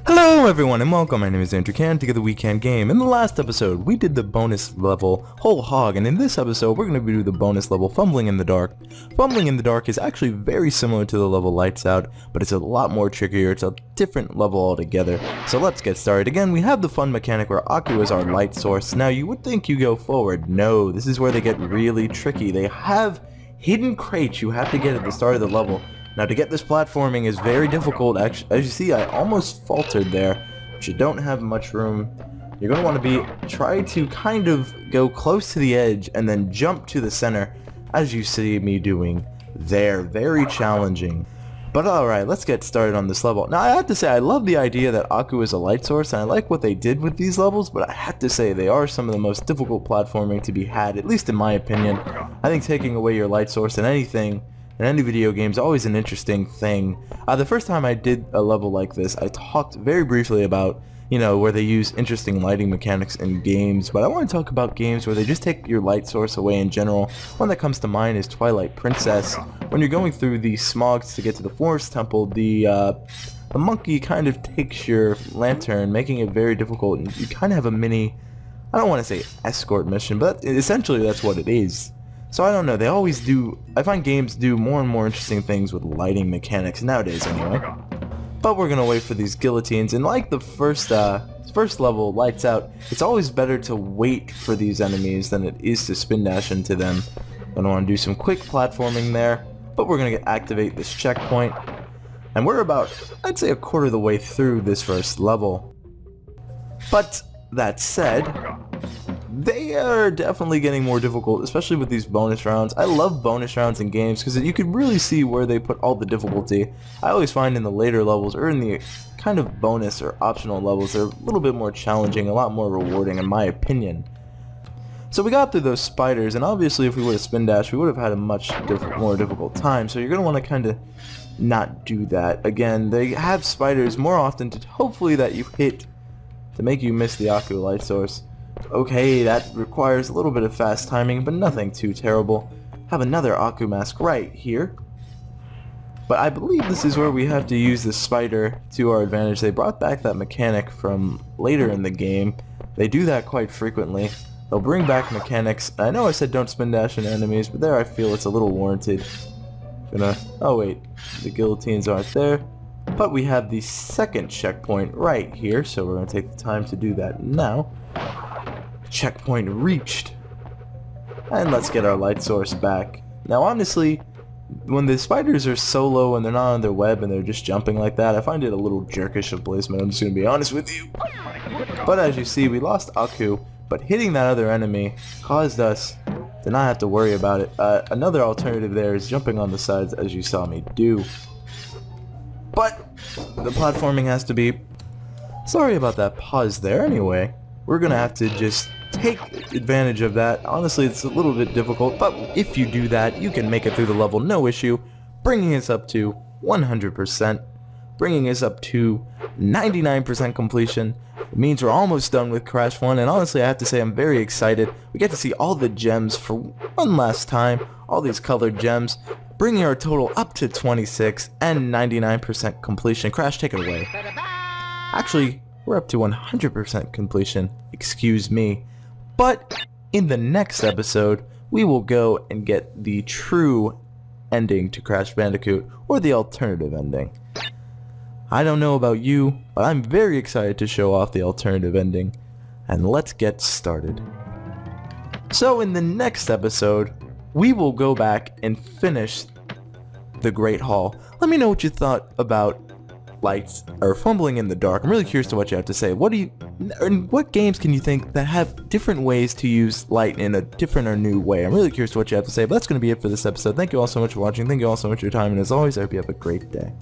Hello everyone and welcome, my name is Andrew Can, together WeKanGame. In the last episode, we did the bonus level Whole Hog, and in this episode, we're going to do the bonus level Fumbling in the Dark. Fumbling in the Dark is actually very similar to the level Lights Out, but it's a lot more trickier. It's a different level altogether. So let's get started. Again, we have the fun mechanic where Aku is our light source. Now, you would think you go forward. No, this is where they get really tricky. They have hidden crates you have to get at the start of the level. Now, to get this platforming is very difficult. Actually, as you see, I almost faltered there, but you don't have much room. You're going to want to try to kind of go close to the edge and then jump to the center, as you see me doing there. Very challenging. But alright, let's get started on this level. Now, I have to say, I love the idea that Aku is a light source, and I like what they did with these levels, but I have to say, they are some of the most difficult platforming to be had, at least in my opinion. I think taking away your light source in anything, in any video game, is always an interesting thing. The first time I did a level like this, I talked very briefly about, where they use interesting lighting mechanics in games, but I want to talk about games where they just take your light source away in general. One that comes to mind is Twilight Princess. When you're going through the smogs to get to the Forest Temple, the monkey kind of takes your lantern, making it very difficult, and you kind of have a mini, I don't want to say escort mission, but essentially that's what it is. So I don't know, they always do, I find games do more and more interesting things with lighting mechanics nowadays anyway. But we're gonna wait for these guillotines, and like the first level, Lights Out, it's always better to wait for these enemies than it is to spin dash into them. Gonna wanna do some quick platforming there, but we're gonna activate this checkpoint. And we're about, I'd say, a quarter of the way through this first level. But that said, they are definitely getting more difficult, especially with these bonus rounds. I love bonus rounds in games because you can really see where they put all the difficulty. I always find in the later levels, or in the kind of bonus or optional levels, they're a little bit more challenging, a lot more rewarding in my opinion. So we got through those spiders, and obviously if we would have spin dash, we would have had a much more difficult time. So you're going to want to kind of not do that. Again, they have spiders more often to hopefully that you hit to make you miss the Aku light source. Okay, that requires a little bit of fast timing, but nothing too terrible. Have another Aku mask right here. But I believe this is where we have to use the spider to our advantage. They brought back that mechanic from later in the game. They do that quite frequently. They'll bring back mechanics. I know I said don't spin dash into enemies, but there I feel it's a little warranted. Oh wait, the guillotines aren't there. But we have the second checkpoint right here, so we're going to take the time to do that now. Checkpoint reached. And let's get our light source back. Now honestly, when the spiders are solo and they're not on their web and they're just jumping like that, I find it a little jerkish of placement, I'm just going to be honest with you. But as you see, we lost Aku, but hitting that other enemy caused us to not have to worry about it. Another alternative there is jumping on the sides, as you saw me do. But the platforming has to be... Sorry about that pause there. Anyway, we're going to have to just take advantage of that. Honestly, it's a little bit difficult, but if you do that, you can make it through the level no issue, bringing us up to 100%, bringing us up to 99% completion. It means we're almost done with Crash 1, and honestly, I have to say I'm very excited. We get to see all the gems for one last time, all these colored gems, bringing our total up to 26 and 99% completion. Crash, take it away. Actually, we're up to 100% completion, excuse me. But in the next episode, we will go and get the true ending to Crash Bandicoot, or the alternative ending. I don't know about you, but I'm very excited to show off the alternative ending. And let's get started. So in the next episode, we will go back and finish the Great Hall. Let me know what you thought about Lights or Fumbling in the Dark. I'm really curious to what you have to say. What games can you think that have different ways to use light in a different or new way? I'm really curious to what you have to say, but that's going to be it for this episode. Thank you all so much for watching. Thank you all so much for your time, and as always, I hope you have a great day.